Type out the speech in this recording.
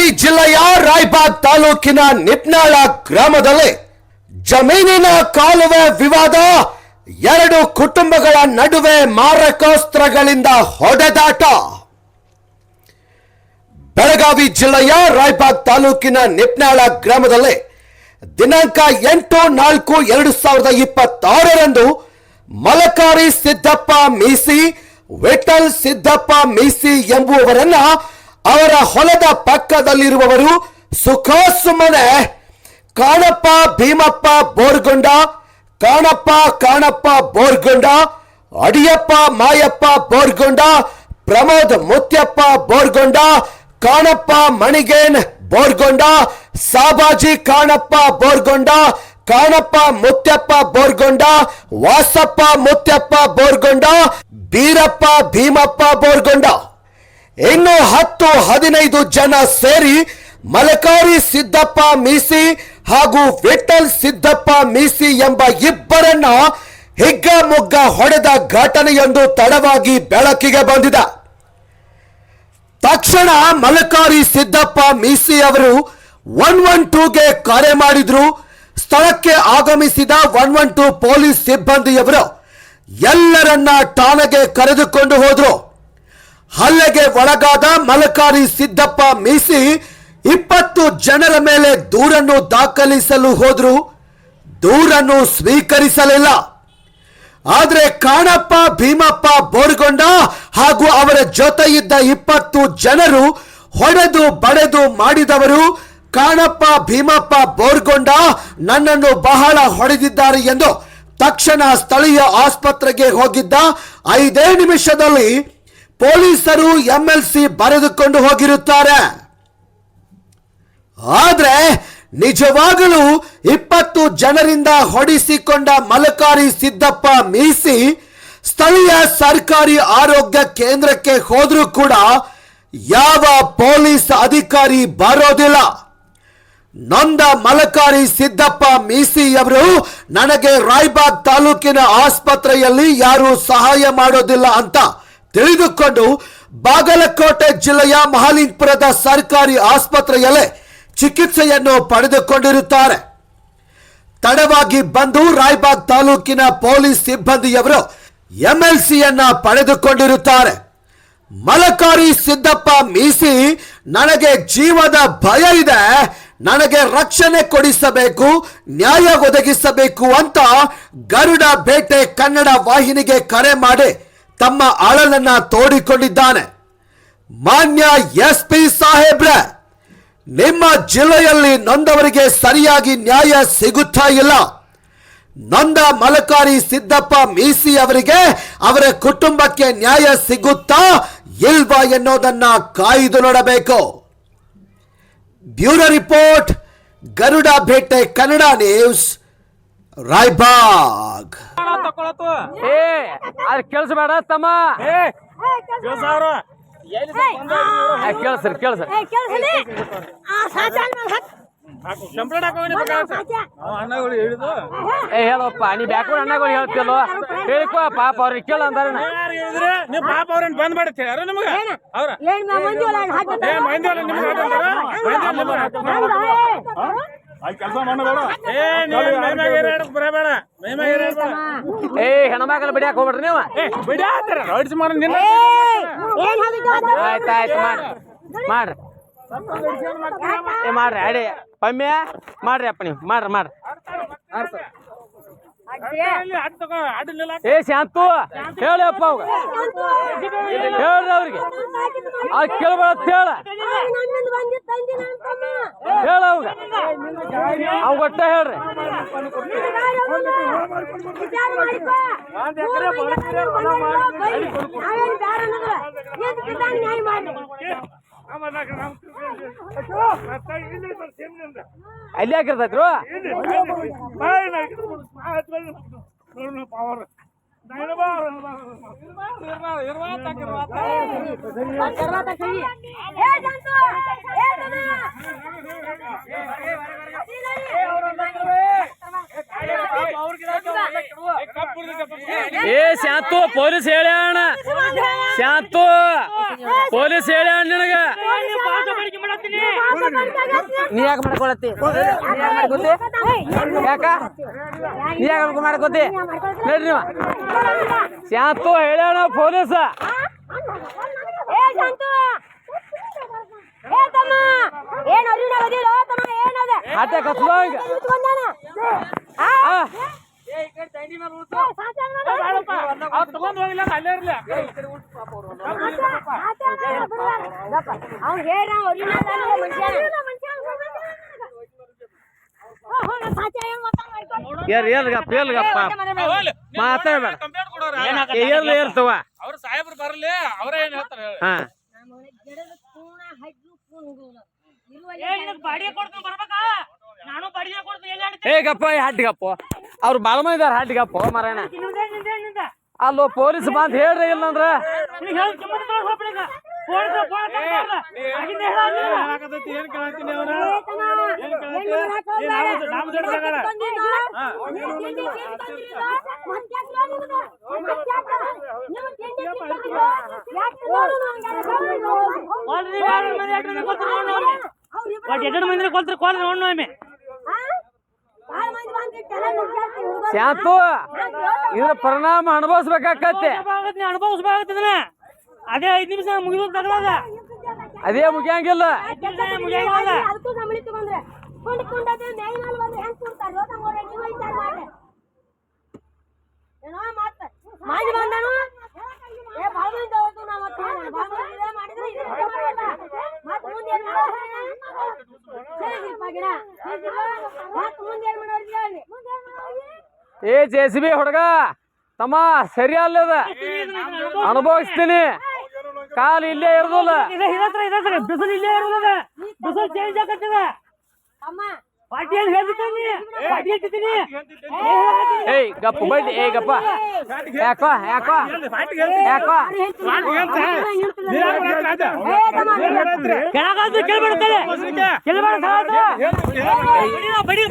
ಬೆಳಗಾವಿ ಜಿಲ್ಲೆಯ ರಾಯಬಾಗ್ ತಾಲೂಕಿನ ನಿಪ್ನಾಳ ಗ್ರಾಮದಲ್ಲಿ ಜಮೀನಿನ ಕಾಲುವೆ ವಿವಾದ, ಎರಡು ಕುಟುಂಬಗಳ ನಡುವೆ ಮಾರಕಾಸ್ತ್ರಗಳಿಂದ ಹೊಡೆದಾಟ. ಬೆಳಗಾವಿ ಜಿಲ್ಲೆಯ ರಾಯಬಾಗ್ ತಾಲೂಕಿನ ನಿಪ್ನಾಳ ಗ್ರಾಮದಲ್ಲಿ ದಿನಾಂಕ 8/4/2026 ಮಲಕಾರಿ ಸಿದ್ದಪ್ಪ ಮೀಸಿ, ವಿಠಲ್ ಸಿದ್ದಪ್ಪ ಮೀಸಿ ಎಂಬುವವರನ್ನ ಅವರ ಹೊಲದ ಪಕ್ಕದಲ್ಲಿರುವವರು ಸುಖಾಸುಮ್ಮನೆ ಕಾಣಪ್ಪ ಭೀಮಪ್ಪ ಬೋರ್ಗೊಂಡ, ಕಾಣಪ್ಪ ಬೋರ್ಗೊಂಡ, ಅಡಿಯಪ್ಪ ಮಾಯಪ್ಪ ಬೋರ್ಗೊಂಡ, ಪ್ರಮೋದ್ ಮುತ್ಯಪ್ಪ ಬೋರ್ಗೊಂಡ, ಕಾಣಪ್ಪ ಮಣಿಗೇನ್ ಬೋರ್ಗೊಂಡ, ಸಾಬಾಜಿ ಕಾಣಪ್ಪ ಬೋರ್ಗೊಂಡ, ಕಾಣಪ್ಪ ಮುತ್ಯಪ್ಪ ಬೋರ್ಗೊಂಡ, ವಾಸಪ್ಪ ಮುತ್ಯಪ್ಪ ಬೋರ್ಗೊಂಡ, ಬೀರಪ್ಪ ಭೀಮಪ್ಪ ಬೋರ್ಗೊಂಡ, ಇನ್ನು 10-15 ಜನ ಸೇರಿ ಮಲಕಾರಿ ಸಿದ್ದಪ್ಪ ಮೀಸಿ ಹಾಗೂ ವಿಠಲ್ ಸಿದ್ದಪ್ಪ ಮೀಸಿ ಎಂಬ ಇಬ್ಬರನ್ನ ಹಿಗ್ಗಾಮುಗ್ಗ ಹೊಡೆದ ಘಟನೆಯೊಂದು ತಡವಾಗಿ ಬೆಳಕಿಗೆ ಬಂದಿದೆ. ತಕ್ಷಣ ಮಲಕಾರಿ ಸಿದ್ದಪ್ಪ ಮೀಸಿ ಅವರು 112ಗೆ ಕರೆ ಮಾಡಿದ್ರು. ಸ್ಥಳಕ್ಕೆ ಆಗಮಿಸಿದ 112 ಪೊಲೀಸ್ ಸಿಬ್ಬಂದಿಯವರು ಎಲ್ಲರನ್ನ ಠಾಣೆಗೆ ಕರೆದುಕೊಂಡು ಹೋದ್ರು. ಹಲ್ಲೆಗೆ ಒಳಗಾದ ಮಲಕಾರಿ ಸಿದ್ದಪ್ಪ ಮೀಸಿ 20 ಜನರ ಮೇಲೆ ದೂರನ್ನು ದಾಖಲಿಸಲು ಹೋದ್ರು. ದೂರನ್ನು ಸ್ವೀಕರಿಸಲಿಲ್ಲ. ಆದರೆ ಕಾಣಪ್ಪ ಭೀಮಪ್ಪ ಬೋರ್ಗೊಂಡ ಹಾಗೂ ಅವರ ಜೊತೆ ಇದ್ದ 20 ಜನರು ಹೊಡೆದು ಬಡೆದು ಮಾಡಿದವರು ಕಾಣಪ್ಪ ಭೀಮಪ್ಪ ಬೋರ್ಗೊಂಡ ನನ್ನನ್ನು ಬಹಳ ಹೊಡೆದಿದ್ದಾರೆ ಎಂದು ತಕ್ಷಣ ಸ್ಥಳೀಯ ಆಸ್ಪತ್ರೆಗೆ ಹೋಗಿದ್ದ 5 ನಿಮಿಷದಲ್ಲಿ ಪೊಲೀಸರು MLC ಬರೆದುಕೊಂಡು ಹೋಗಿರುತ್ತಾರೆ. ಆದ್ರೆ ನಿಜವಾಗಲೂ 20 ಜನರಿಂದ ಹೊಡೆಸಿಕೊಂಡ ಮಲಕಾರಿ ಸಿದ್ದಪ್ಪ ಮೀಸಿ ಸ್ಥಳೀಯ ಸರ್ಕಾರಿ ಆರೋಗ್ಯ ಕೇಂದ್ರಕ್ಕೆ ಹೋದ್ರೂ ಕೂಡ ಯಾವ ಪೊಲೀಸ್ ಅಧಿಕಾರಿ ಬರೋದಿಲ್ಲ. ನೊಂದ ಮಲಕಾರಿ ಸಿದ್ದಪ್ಪ ಮೀಸಿ ಅವರು ನನಗೆ ರಾಯಬಾಗ್ ತಾಲೂಕಿನ ಆಸ್ಪತ್ರೆಯಲ್ಲಿ ಯಾರು ಸಹಾಯ ಮಾಡೋದಿಲ್ಲ ಅಂತ ತಿಳಿದುಕೊಂಡು ಬಾಗಲಕೋಟೆ ಜಿಲ್ಲೆಯ ಮಹಾಲಿಂಗಪುರದ ಸರ್ಕಾರಿ ಆಸ್ಪತ್ರೆಯಲ್ಲೇ ಚಿಕಿತ್ಸೆಯನ್ನು ಪಡೆದುಕೊಂಡಿರುತ್ತಾರೆ. ತಡವಾಗಿ ಬಂದು ರಾಯಬಾಗ್ ತಾಲೂಕಿನ ಪೊಲೀಸ್ ಸಿಬ್ಬಂದಿಯವರು MLCಯನ್ನ ಪಡೆದುಕೊಂಡಿರುತ್ತಾರೆ. ಮಲಕಾರಿ ಸಿದ್ದಪ್ಪ ಮೀಸಿ ನನಗೆ ಜೀವದ ಭಯ ಇದೆ, ನನಗೆ ರಕ್ಷಣೆ ಕೊಡಿಸಬೇಕು, ನ್ಯಾಯ ಒದಗಿಸಬೇಕು ಅಂತ ಗರುಡ ಬೇಟೆ ಕನ್ನಡ ವಾಹಿನಿಗೆ ಕರೆ ಮಾಡಿ ತಮ್ಮ ಅಳಲನ್ನ ತೋಡಿಕೊಂಡಿದ್ದಾನೆ. ಮಾನ್ಯ SP ಸಾಹೇಬ್ರೆ, ನಿಮ್ಮ ಜಿಲ್ಲೆಯಲ್ಲಿ ನೊಂದವರಿಗೆ ಸರಿಯಾಗಿ ನ್ಯಾಯ ಸಿಗುತ್ತಾ ಇಲ್ಲ. ನೊಂದ ಮಲಕಾರಿ ಸಿದ್ದಪ್ಪ ಮೀಸಿ ಅವರಿಗೆ, ಅವರ ಕುಟುಂಬಕ್ಕೆ ನ್ಯಾಯ ಸಿಗುತ್ತಾ ಇಲ್ವಾ ಎನ್ನುವುದನ್ನ ಕಾಯ್ದು ನೋಡಬೇಕು. ಬ್ಯೂರೋ ರಿಪೋರ್ಟ್, ಗರುಡ ಬೇಟೆ ಕನ್ನಡ ನ್ಯೂಸ್, ರಾಯಬಾಗ್. ಕೇಳಿಸ್ಬೇಡ ತಮ್ಮ, ಕೇಳಿಸ್ರಿ ಕೇಳಿಸ್ರಿ. ಹೇಳಪ್ಪ, ನೀ ಬ್ಯಾಕ್ವರ್ಡ್ ಅಣ್ಣಗಳು ಹೇಳ್ತಿಲ್ಲೋ, ಹೇಳಿಕೋ ಪಾಪ ಅವ್ರಿಗೆ ಕೇಳ ಅಂದಾರ. ನೀವು ಪಾಪ ಅವ್ರನ್ನ ಬಂದ್ ಮಾಡ್ತೀರ ನಿಮ್ಗೆ ಅವ್ರ ಹೆಣ್ಮಕ್ಳು ಬಿಡ್ಯಾಕ ಹೋಗ್ಬಿಡ್ರಿ ನೀವು. ಆಯ್ತಾಯ್ತು ಮಾಡ್ರಿ ಮಾಡ್ರಿ ಅಡಿ ಪಮ್ಯ ಮಾಡ್ರಿ ಅಪ್ಪ, ನೀವು ಮಾಡ್ರಿ. ಶಾಂತು ಹೇಳಪ್ಪ ಅವಾಗ, ಹೇಳ್ರಿ ಅವ್ರಿಗೆ ಕೇಳ್ಬೇಡ ಹೇಳ ಅವಾಗ, ಅವ್ ಗೊತ್ತ ಹೇಳ್ರಿ. ಅಲ್ಲಿ ಹಾಕಿರ್ತೈತ್ರು ಏ ಶಾಂತು ಪೊಲೀಸ್ ಹೇಳ್ಯಾಣ, ಶಾಂತು ಪೊಲೀಸ್ ಹೇಳ್ಯಾಣ ನಿನಗ. ನೀ ಯಾಕೆ ಮಾಡ್ಕೊಳತ್ತಿ ಯಾಕ ನೀ ಯಾಕೆ ಮಾಡ್ಕೋತಿ ನೋಡ್ರಿ ನೀವು ಶಾಂತು ಹೇಳ್ಯಾಣ ಪೊಲೀಸ ಆಟ ಕಸ್ಲೋಂಗ ತಗೊಂಡ್ ಹೋಗಿಲ್ಲ ಅಲ್ಲೇ ಇರ್ಲಿ ಏರ್ಗಪ್ಪ ಮಾತಾಡ್ಬೇಡ ಕಂಪ್ಲೇಂಟ್ ಕೊಡೋರ ಏರ್ತವ ಅವ್ರ ಸಾಹೇಬ್ರು ಬರಲಿ ಅವ್ರ ಏನ್ ಹೇಳ್ತಾರೆ ಹಾ ಹೇಗಪ್ಪ ಹಟ್ಟಿಗಪ್ಪ ಅವ್ರು ಬಾಳ ಮಂದಿ ಇದಾರ ಹಟ್ಟಿಗಪ್ಪ ಮಾರಾಯಣ ಅಲ್ಲೋ ಪೊಲೀಸ್ ಬಂದ್ ಹೇಳ್ರಿ ಇಲ್ಲಂದ್ರ ಏನ್ ಕೇಳ್ತೀನಿ ಅವ್ರ ಶಾಂತು ಇದ್ರ ಪರಿಣಾಮ ಅನುಭವಿಸ್ಬೇಕಾಕತ್ತೆ ಅನುಭವಿಸ್ಬೇಕಾಗ್ತದ ಅದೇ 5 ನಿಮಿಷ ಮುಗಿದ ತಗಲಾಗ ಅದೇ ಮುಗಿಯಂಗಿಲ್ಲ ಏ JCB ಹುಡುಗ ತಮ್ಮ ಸರಿ ಅಲ್ಲದ ಅನುಭವಿಸ್ತೀನಿ ಕಾಲು ಇಲ್ಲೇ ಇರೋದಿಲ್ಲ ಬಿಸಿಲು ಇಲ್ಲೇ ಇರೋದ ಬಿಸಿಲು ಚೇಂಜ್ ಆಗತ್ತದ ಪಾರ್ಟಿ ಏನ್ ಹೇಳ್ತೀನಿ ಪಾರ್ಟಿ ಹೇಳ್ತೀನಿ ಏಯ್ ಗಪ್ಪ ಬಡ್ಡಿ ಏ ಗಪ್ಪ ಯಾಕೋ ಯಾಕೋ ಯಾಕೋ ಕೆಳಗಾದ್ರು ಕೇಳ್ಬಿಡ್ತಾರೆ ಕೇಳ್ಬೇಡ ಬಡಿ